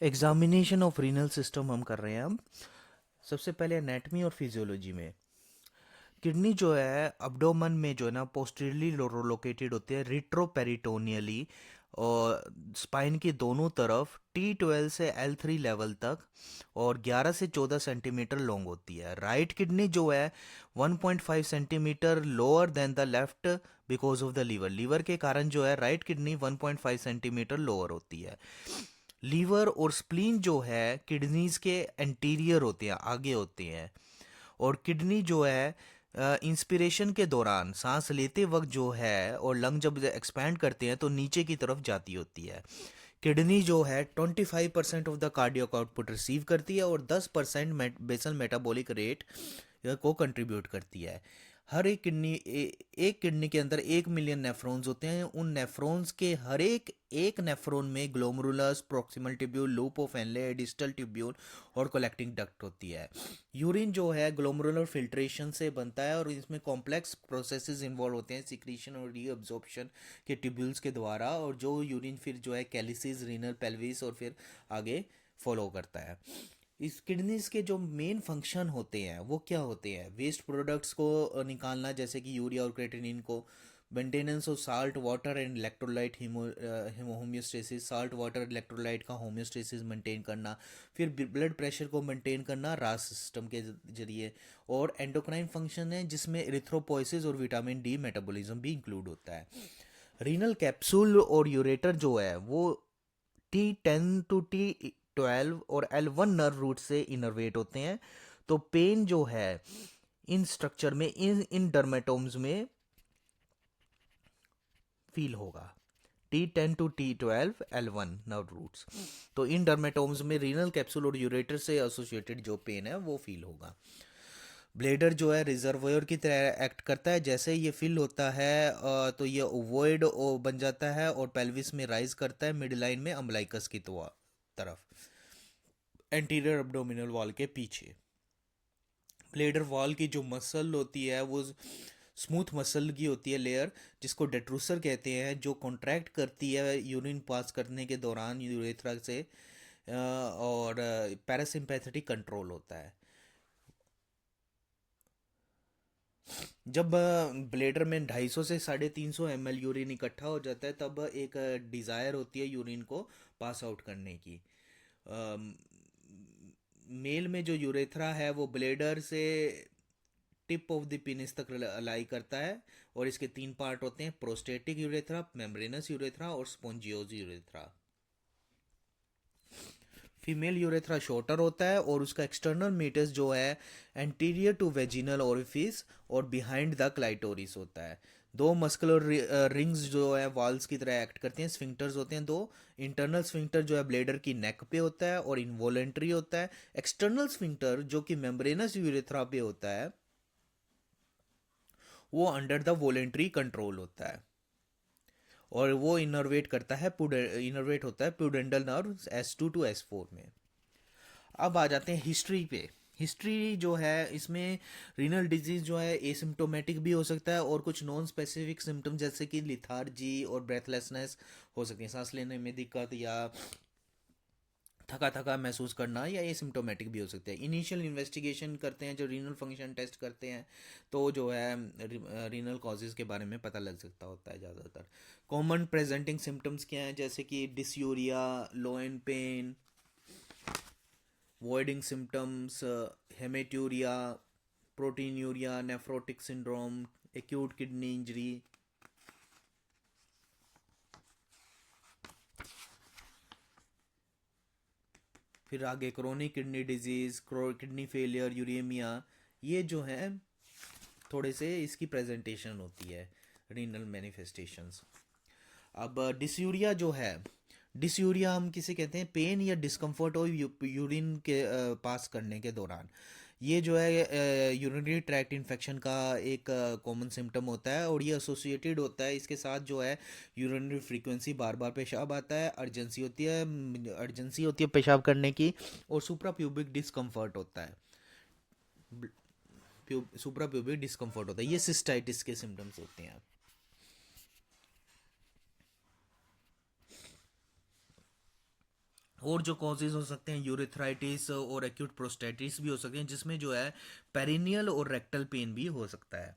Examination of renal system हम कर रहे हैं। हम सबसे पहले एनाटमी और फिजियोलॉजी में किडनी जो है अब्डोमन में जो है ना पोस्टीरियरली लोकेटेड होती है रिट्रोपेरिटोनियली और स्पाइन के दोनों तरफ T12 से L3 लेवल तक और 11 से 14 सेंटीमीटर लॉन्ग होती है। राइट किडनी जो है 1.5 centimetre lower than the left because of the liver. Liver के कारण जो है राइट किडनी 1.5 सेंटीमीटर लोअर होती है। लीवर और स्प्लीन जो है किडनीज के एंटीरियर होते हैं, आगे होते हैं। और किडनी जो है इंस्पिरेशन के दौरान सांस लेते वक्त जो है और लंग जब एक्सपैंड करते हैं तो नीचे की तरफ जाती होती है। किडनी जो है 25% of the cardiac output receive करती है और 10% बेसल मेटाबॉलिक रेट को कंट्रीब्यूट करती है। हर एक किडनी के अंदर 1 मिलियन नेफ्रॉन्स होते हैं। उन नेफ्रॉन्स के हर एक नेफ्रॉन में glomerulus, proximal tubule, loop of Henle, distal tubule और कलेक्टिंग डक्ट होती है। यूरिन जो है ग्लोमरुलर फिल्ट्रेशन से बनता है और इसमें कॉम्प्लेक्स प्रोसेसेस इन्वॉल्व होते हैं सिक्रीशन और रीअब्जॉर्प्शन के ट्यूब्यूल्स के द्वारा, और जो यूरिन फिर जो है कैलिसिस, रीनल, पेल्विस और फिर आगे फॉलो करता है। इस किडनीज के जो मेन फंक्शन होते हैं वो क्या होते हैं? वेस्ट प्रोडक्ट्स को निकालना, जैसे कि यूरिया और क्रेटिनिन को, maintenance of salt water and electrolyte homeostasis, salt water electrolyte का होम्योस्टेसिस मेंटेन करना, फिर ब्लड प्रेशर को मेंटेन करना रास सिस्टम के जरिए, और एंडोक्राइन फंक्शन है जिसमें इरिथ्रोपोइसिस और विटामिन डी मेटाबॉलिज्म भी इंक्लूड होता है। रीनल कैप्सूल और यूरेटर जो है वो T10 to T12 और L1 नर्व रूट से इनर्वेट होते हैं। तो पेन जो है इन स्ट्रक्चर में, इन डर्मेटोम्स में फील होगा। T10 to T12 L1 nerve roots. तो इन डर्मेटोम्स में रीनल कैप्सूल और यूरेटर से एसोसिएटेड जो पेन है वो फील होगा। ब्लेडर जो है रिजर्वोयर की तरह एक्ट करता है। जैसे ये फिल होता है तो ये ओवॉइड बन जाता है और पेल्विस में राइज करता है मिड लाइन में अम्बलाइकस की तरफ, एंटीरियर अब्डोमिनल वॉल के पीछे। ब्लेडर वॉल की जो मसल होती है वो स्मूथ मसल की होती है लेयर, जिसको डेट्रूसर कहते हैं, जो कॉन्ट्रैक्ट करती है यूरिन पास करने के दौरान यूरेथ्रा से, और पैरासिम्पैथेटिक कंट्रोल होता है। जब ब्लेडर में 250 से 350 ml यूरिन इकट्ठा हो जाता है तब एक डिज़ायर होती है यूरिन को पास आउट करने की। मेल में जो यूरेथ्रा है वो ब्लेडर से टिप ऑफ द पेनिस तक अलाई करता है, और इसके 3 पार्ट होते हैं: प्रोस्टेटिक यूरेथ्रा, मेम्ब्रेनस यूरेथ्रा और स्पोंजियोज यूरेथ्रा। फीमेल यूरेथ्रा शॉर्टर होता है और उसका एक्सटर्नल मीटस जो है एंटीरियर टू वेजिनल ओरिफिस और बिहाइंड द क्लाइटोरिस होता है। दो मस्कुलर रिंग्स जो है वॉल्स की तरह एक्ट करते हैं, स्फिंक्टर्स होते हैं दो। इंटरनल स्फिंक्टर जो है ब्लेडर की नेक पे होता है और इनवॉलेंट्री होता है। एक्सटर्नल स्फिंक्टर जो कि मेम्ब्रेनस यूरेथ्रा पे होता है वो अंडर द वॉलेंट्री कंट्रोल होता है, और वो इनर्वेट होता है प्यूडेंडल नर्व S2 to S4 में। अब आ जाते हैं हिस्ट्री पे। हिस्ट्री जो है इसमें रीनल डिजीज जो है एसिम्टोमेटिक भी हो सकता है और कुछ नॉन स्पेसिफिक सिम्टम्स जैसे कि लिथार्जी और ब्रेथलेसनेस हो सकती है, सांस लेने में दिक्कत या थका थका महसूस करना, या एसिम्टोमेटिक भी हो सकते हैं। इनिशियल इन्वेस्टिगेशन करते हैं जो रीनल फंक्शन टेस्ट करते हैं, तो जो है रीनल कॉजेज़ के बारे में पता लग सकता होता है ज़्यादातर। कॉमन प्रेजेंटिंग सिम्टम्स क्या हैं? जैसे कि dysuria, loin pain, voiding symptoms, hematuria, proteinuria, nephrotic syndrome, acute kidney injury. फिर आगे chronic kidney disease, kidney failure, uremia, ये जो है थोड़े से इसकी प्रेजेंटेशन होती है, रीनल मैनिफेस्टेशंस। अब डिसयूरिया जो है, डिसयूरिया हम किसे कहते हैं? पेन या डिस्कम्फर्ट हो यूरिन के पास करने के दौरान। ये जो है यूरिनरी ट्रैक्ट इन्फेक्शन का एक कॉमन सिम्टम होता है और ये एसोसिएटेड होता है इसके साथ जो है यूरिनरी फ्रीक्वेंसी, बार बार पेशाब आता है, अर्जेंसी होती है पेशाब करने की, और सुप्रा प्यूबिक डिस्कम्फर्ट होता है। सुप्रा प्यूबिक डिस्कम्फर्ट होता है, ये सिस्टाइटिस के सिम्टम्स होते हैं। और जो कॉजेज हो सकते हैं यूरेथ्राइटिस और एक्यूट प्रोस्टेटिस भी हो सकते हैं, जिसमें जो है पेरिनियल और रेक्टल पेन भी हो सकता है।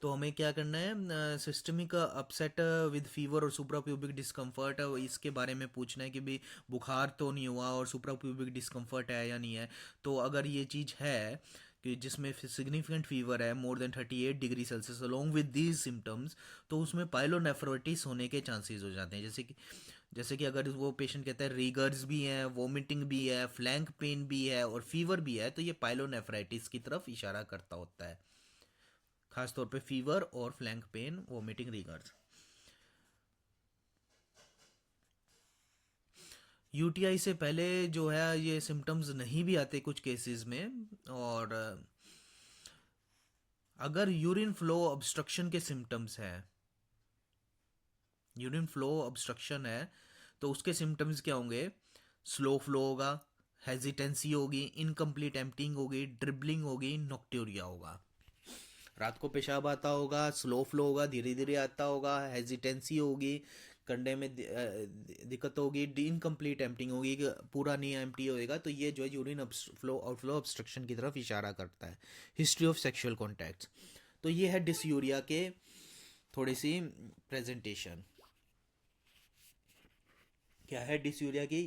तो हमें क्या करना है, सिस्टमिक अपसेट विद फीवर और सुप्राप्यूबिक डिस्कम्फर्ट, इसके बारे में पूछना है कि भाई बुखार तो नहीं हुआ और सुप्राप्यूबिक डिस्कम्फर्ट है या नहीं है। तो अगर ये चीज़ है कि जिसमें सिग्निफिकेंट फीवर है more than 38 degree Celsius along with these symptoms, तो उसमें पाइलोनेफ्रोटिस होने के चांसेस हो जाते हैं। जैसे कि अगर वो पेशेंट कहता है रीगर्स भी हैं, वोमिटिंग भी है, फ्लैंक पेन भी है और फीवर भी है, तो ये पाइलोनेफ्राइटिस की तरफ इशारा करता होता है, खासतौर पे फीवर और फ्लैंक पेन, वोमिटिंग, रीगर्स। यूटीआई से पहले जो है ये सिम्टम्स नहीं भी आते कुछ केसेस में। और अगर यूरिन फ्लो ऑब्स्ट्रक्शन के सिम्टम्स हैं, यूरिन फ्लो ऑब्स्ट्रक्शन है, तो उसके सिम्टम्स क्या होंगे? स्लो फ्लो होगा, हेजिटेंसी होगी, इनकम्प्लीट एम्पटिंग होगी, ड्रिबलिंग होगी, नॉक्ट्यूरिया होगा। रात को पेशाब आता होगा, स्लो फ्लो होगा, धीरे धीरे आता होगा, हेजिटेंसी होगी, कंडे में दिक्कत होगी, इनकम्प्लीट एम्पटिंग होगी कि पूरा नहीं एम्प्टी होएगा। तो ये जो है यूरिन फ्लो आउटफ्लो ऑब्स्ट्रक्शन की तरफ इशारा करता है। हिस्ट्री ऑफ सेक्सुअल कॉन्टैक्ट्स, तो ये है डिसयूरिया के थोड़ी सी प्रेजेंटेशन। क्या है डिसयूरिया की?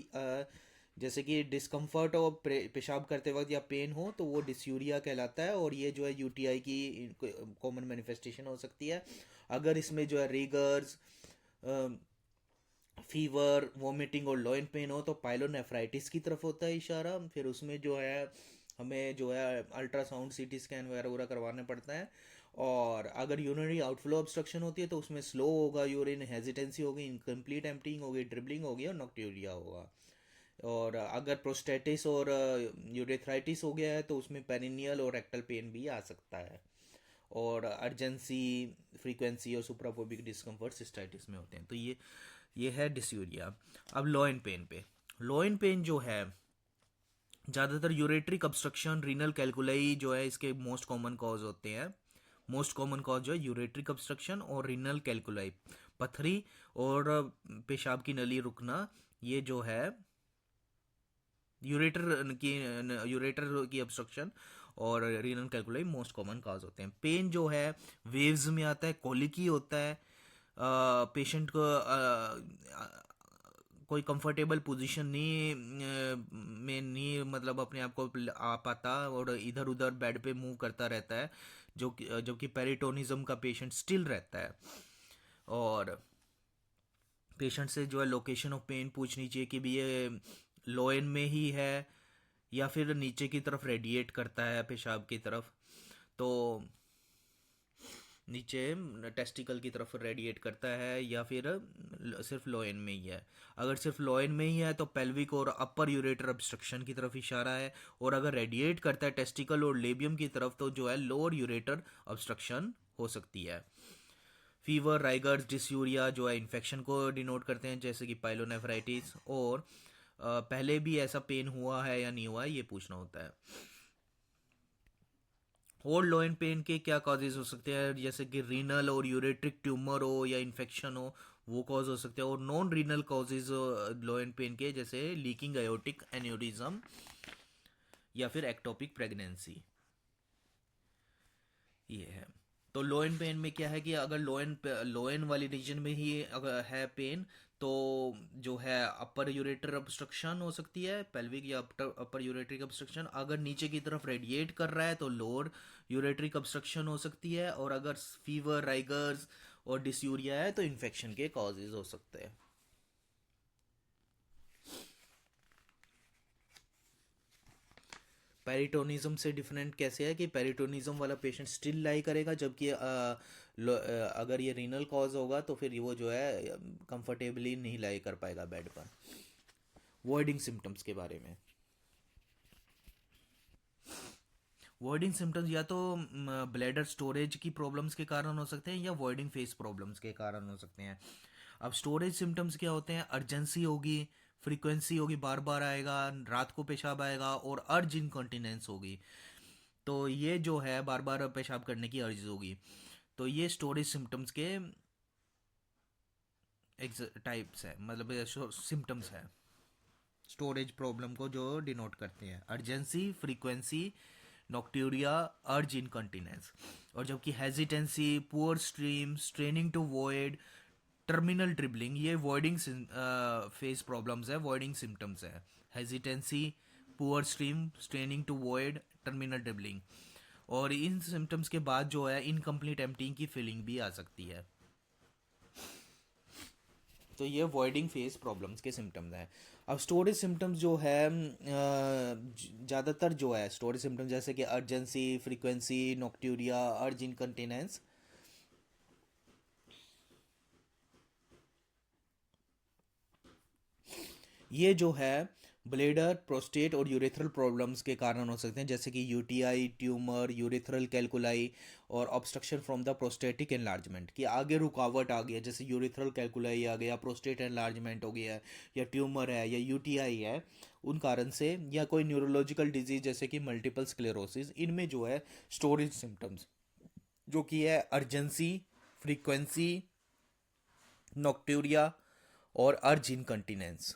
जैसे कि डिस्कम्फर्ट और पेशाब करते वक्त या पेन हो तो वो डिसयूरिया कहलाता है, और ये जो है यूटीआई की कॉमन मैनिफेस्टेशन हो सकती है। अगर इसमें जो है रीगर्स, फीवर, वोमिटिंग और लोइन पेन हो तो पाइलोनेफ्राइटिस की तरफ होता है इशारा। फिर उसमें जो है हमें जो है अल्ट्रासाउंड, सीटी स्कैन वगैरह वगैरह करवाना पड़ता है। और अगर यूरिनरी आउटफ्लो ऑब्स्ट्रक्शन होती है तो उसमें स्लो होगा यूरिन, हेजिटेंसी होगी, इनकम्प्लीट एम्पटिंग होगी, ड्रिबलिंग होगी और नॉक्ट्यूरिया होगा। और अगर प्रोस्टेटिस और यूरेथ्राइटिस हो गया है तो उसमें पेरिनियल और रेक्टल पेन भी आ सकता है। और अर्जेंसी, फ्रीक्वेंसी और सुप्रापोबिक डिस्कम्फर्ट सिस्टाइटिस में होते हैं। तो ये है डिस्यूरिया। अब लोइन पेन पे, लोइन पेन जो है ज़्यादातर यूरेट्रिक ऑब्स्ट्रक्शन, रीनल कैलकुलाई जो है इसके मोस्ट कॉमन कॉज होते हैं। मोस्ट कॉमन कॉज जो है यूरेट्रिक ऑब्स्ट्रक्शन और रीनल कैलकुलाई, पथरी और पेशाब की नली रुकना, ये जो है यूरेटर की ऑब्स्ट्रक्शन और renal calculi most common cause होते हैं। पेन जो है वेव्स में आता है, कोलिकी होता है, पेशेंट को कोई कंफर्टेबल पोजीशन नहीं में नहीं, मतलब अपने आप को आ पाता और इधर उधर बेड पे मूव करता रहता है, जबकि पेरिटोनिज्म का पेशेंट स्टिल रहता है। और पेशेंट से जो है लोकेशन ऑफ पेन पूछनी चाहिए कि भी ये लोइन में ही है या फिर नीचे की तरफ रेडिएट करता है पेशाब की तरफ। तो नीचे टेस्टिकल की तरफ रेडिएट करता है या फिर सिर्फ लोइन में ही है। अगर सिर्फ लोइन में ही है तो पेल्विक और अपर यूरेटर ऑब्स्ट्रक्शन की तरफ इशारा है। और अगर रेडिएट करता है टेस्टिकल और लेबियम की तरफ तो जो है लोअर यूरेटर ऑब्स्ट्रक्शन हो सकती है। फीवर, राइगर्स, डिस्यूरिया जो है इन्फेक्शन को डिनोट करते हैं, जैसे कि पाइलोनेफ्राइटिस। और पहले भी ऐसा पेन हुआ है या नहीं हुआ है ये पूछना होता है। और लोइन पेन के क्या कॉजेज हो सकते हैं, जैसे कि रीनल और यूरेट्रिक ट्यूमर हो या इन्फेक्शन हो, वो कॉज हो सकते हैं। और non renal causes loin pain के, जैसे लीकिंग आयोटिक एन्यूरिज्म या फिर एक्टोपिक प्रेगनेंसी, ये है। तो लोइन पेन में क्या है कि अगर लोइन वाली रीजन में ही अगर है पेन, तो जो है अपर यूरेटर ऑब्स्ट्रक्शन हो सकती है, पेल्विक या अपर यूरेट्रिक ऑब्स्ट्रक्शन। अगर नीचे की तरफ रेडिएट कर रहा है तो लोअर यूरेट्रिक ऑब्स्ट्रक्शन हो सकती है। और अगर फीवर, राइगर्स और डिस्यूरिया है तो इन्फेक्शन के कॉजेज हो सकते हैं। पेरिटोनिज्म से डिफरेंट कैसे है कि पेरिटोनिज्म वाला पेशेंट स्टिल लाई करेगा, जबकि अगर ये रीनल कॉज होगा तो फिर वो जो है कंफर्टेबली नहीं लाई कर पाएगा बेड पर। वॉइडिंग सिम्टम्स के बारे में, वॉइडिंग सिम्टम्स या तो ब्लैडर स्टोरेज की प्रॉब्लम्स के कारण हो सकते हैं या वॉइडिंग फेस प्रॉब्लम्स के कारण हो सकते हैं। अब स्टोरेज सिम्टम्स क्या होते हैं? अर्जेंसी होगी, फ्रीक्वेंसी होगी, बार बार आएगा, रात को पेशाब आएगा और अर्ज इनकॉन्टिनेंस होगी। तो ये जो है बार बार पेशाब करने की अर्ज होगी। तो ये स्टोरेज सिम्टम्स के टाइप्स है, मतलब सिम्टम्स है। स्टोरेज प्रॉब्लम को जो डिनोट करते हैं, अर्जेंसी, फ्रीक्वेंसी, नॉक्ट्यूरिया, अर्ज इनकंटिनेंस। और जबकि hesitancy, poor stream, straining to void, terminal dribbling, ये वॉइडिंग फेस प्रॉब्लम्स है, वॉइडिंग सिम्टम्स है। Hesitancy, poor stream, straining to void, terminal dribbling. और इन सिम्टम्स के बाद जो है इनकम्प्लीट एम्प्टिंग की फीलिंग भी आ सकती है। तो ये वॉइडिंग फेस प्रॉब्लम्स के सिम्टम्स हैं। अब स्टोरेज सिम्टम्स जो है ज़्यादातर जो है स्टोरेज सिम्टम्स जैसे कि अर्जेंसी, फ्रीक्वेंसी, नॉक्ट्यूरिया, अर्ज इनकंटिनेंस, ये जो है ब्लेडर, प्रोस्टेट और यूरेथ्रल प्रॉब्लम्स के कारण हो सकते हैं, जैसे कि यूटीआई, ट्यूमर, यूरेथ्रल कैलकुलाई और obstruction from the prostatic enlargement, कि आगे रुकावट आ गया, जैसे यूरेथ्रल कैलकुलाई आ गया, प्रोस्टेट एनलार्जमेंट हो गया, या ट्यूमर है, या यूटीआई है, उन कारण से, या कोई न्यूरोलॉजिकल डिजीज जैसे कि मल्टीपल स्क्लेरोसिस, इनमें जो है स्टोरेज सिम्टम्स जो कि है अर्जेंसी, फ्रीक्वेंसी, नॉक्ट्यूरिया और अर्ज इनकंटिनेंस।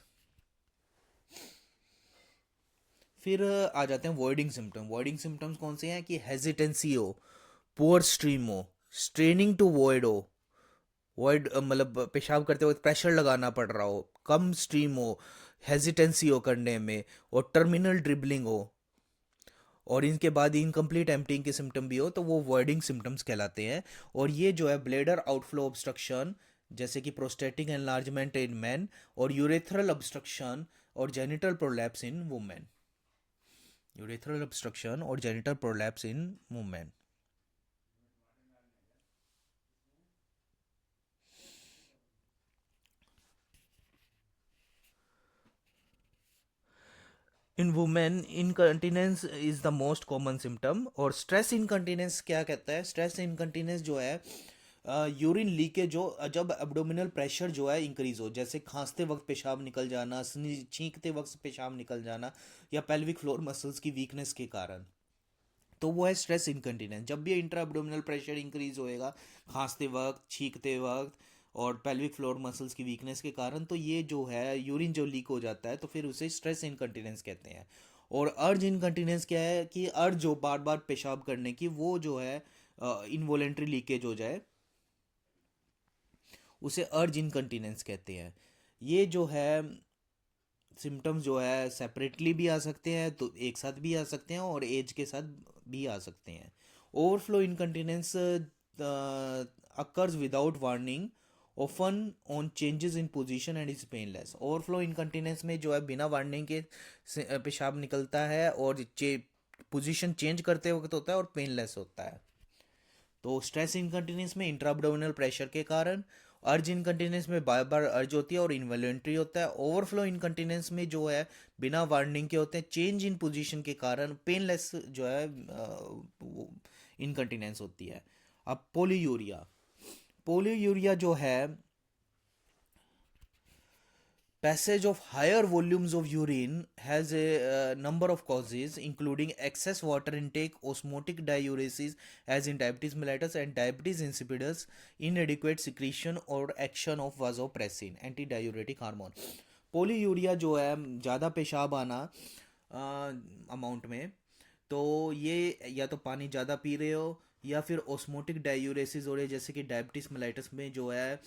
फिर आ जाते हैं वॉइडिंग सिम्टम। वॉइडिंग सिम्टम्स कौन से हैं कि हेजिटेंसी हो, पुअर स्ट्रीम हो, स्ट्रेनिंग टू वॉइड हो, वॉइड मतलब पेशाब करते वक्त प्रेशर लगाना पड़ रहा हो, कम स्ट्रीम हो, हेजिटेंसी हो करने में, और टर्मिनल ड्रिबलिंग हो, और इनके बाद इनकम्प्लीट एम्प्टिंग के सिम्टम भी हो, तो वो वॉइडिंग सिम्टम्स कहलाते हैं। और ये जो है ब्लेडर आउटफ्लो ऑब्स्ट्रक्शन, जैसे कि प्रोस्टेटिक एनलार्जमेंट इन मैन, और यूरेथ्रल ऑब्स्ट्रक्शन और genital prolapse in women. Urethral obstruction और genital prolapse in women. In women incontinence is the most common symptom. और स्ट्रेस इनकंटिनेंस क्या कहता है? स्ट्रेस इनकंटिनेंस जो है यूरिन लीकेज हो, जब एब्डोमिनल प्रेशर जो है इंक्रीज हो, जैसे खांसते वक्त पेशाब निकल जाना, छींकते वक्त पेशाब निकल जाना, या पेल्विक फ्लोर मसल्स की वीकनेस के कारण, तो वो है स्ट्रेस इनकंटिनेंस। जब भी इंट्रा एब्डोमिनल प्रेशर इंक्रीज होएगा खांसते वक्त, छींकते वक्त, और पेल्विक फ्लोर मसल्स की वीकनेस के कारण, तो ये जो है यूरिन जो लीक हो जाता है, तो फिर उसे स्ट्रेस इनकंटिनेंस कहते हैं। और अर्ज इनकंटिनेंस क्या है कि अर्ज जो बार बार पेशाब करने की, वो जो है इनवॉलेंट्री लीकेज हो जाए, उसे अर्ज इनकंटिनेंस कहते हैं। ये जो है सिम्टम्स जो है सेपरेटली भी आ सकते हैं, तो एक साथ भी आ सकते हैं, और एज के साथ भी आ सकते हैं। Overflow incontinence occurs without warning, often on changes in position and is painless. Overflow incontinence में जो है बिना वार्निंग के पेशाब निकलता है, और पोजीशन चेंज करते वक्त होता है, और पेनलेस होता है। तो स्ट्रेस इनकंटिनेंस में इंट्राअब्डोमिनल प्रेशर के कारण, अर्ज इनकंटिनेंस में बार बार अर्ज होती है और इनवॉलेंट्री होता है। ओवरफ्लो इनकंटिनेंस में जो है बिना वार्निंग के होते हैं, चेंज इन पोजीशन के कारण पेनलेस जो है इनकंटिनेंस होती है। अब पोलीयूरिया। पोलीयूरिया जो है passage of higher volumes of urine has a number of causes including excess water intake, osmotic diuresis as in diabetes mellitus and diabetes insipidus, inadequate secretion or action of vasopressin antidiuretic hormone। Polyuria जो है ज़्यादा पेशाब आना amount में, तो ये या तो पानी ज़्यादा पी रहे हो, या फिर ओस्मोटिक डायूरेसिस हो रही है, जैसे कि डायबिटीज मेलाइटस में जो है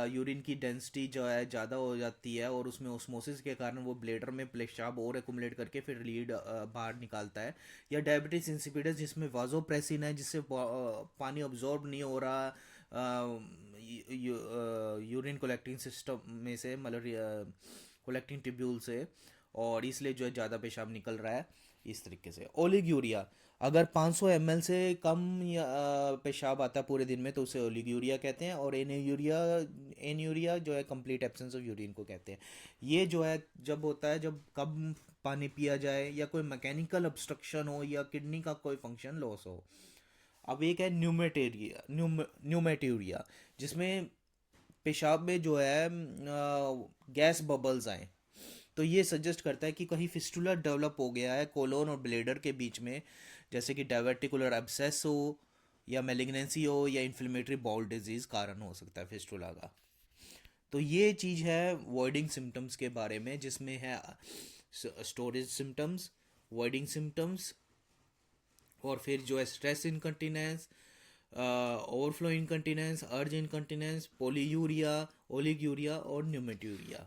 यूरिन की डेंसिटी जो है ज़्यादा हो जाती है, और उसमें ओस्मोसिस के कारण वो ब्लेडर में पेशाब और एक्युमुलेट करके फिर लीड बाहर निकालता है। या डायबिटीज इंसिपिडस जिसमें वाजोप्रेसिन है, जिससे पानी अब्जॉर्ब नहीं हो रहा यूरिन कलेक्टिंग सिस्टम में से, मतलब कलेक्टिंग ट्यूब्यूल से, और इसलिए जो है ज़्यादा पेशाब निकल रहा है। इस तरीके से ओलिग्यूरिया, अगर 500 ml से कम या पेशाब आता है पूरे दिन में, तो उसे ओलिग्यूरिया कहते हैं। और एन्यूरिया, एन्यूरिया जो है कंप्लीट एब्सेंस ऑफ यूरिन को कहते हैं। ये जो है जब होता है जब कम पानी पिया जाए, या कोई मैकेनिकल ऑब्स्ट्रक्शन हो, या किडनी का कोई फंक्शन लॉस हो। अब एक है न्यूमेटूरिया, जिसमें पेशाब में जो है गैस बबल्स आए, तो ये सजेस्ट करता है कि कहीं फिस्टुला डेवलप हो गया है कोलोन और ब्लेडर के बीच में, जैसे कि डायवर्टिकुलर एब्सेस हो, या मेलिग्नेंसी हो, या इन्फ्लेमेटरी बाउल डिजीज कारण हो सकता है फिस्टुला का। तो ये चीज़ है वॉइडिंग सिम्टम्स के बारे में, जिसमें है स्टोरेज सिम्टम्स, वॉइडिंग सिम्टम्स, और फिर जो है स्ट्रेस इनकंटिनेंस, ओवरफ्लो इनकंटिनेंस, अर्ज इनकंटिनेंस, पोलीयूरिया, ओलिगूरिया और न्यूमेटूरिया।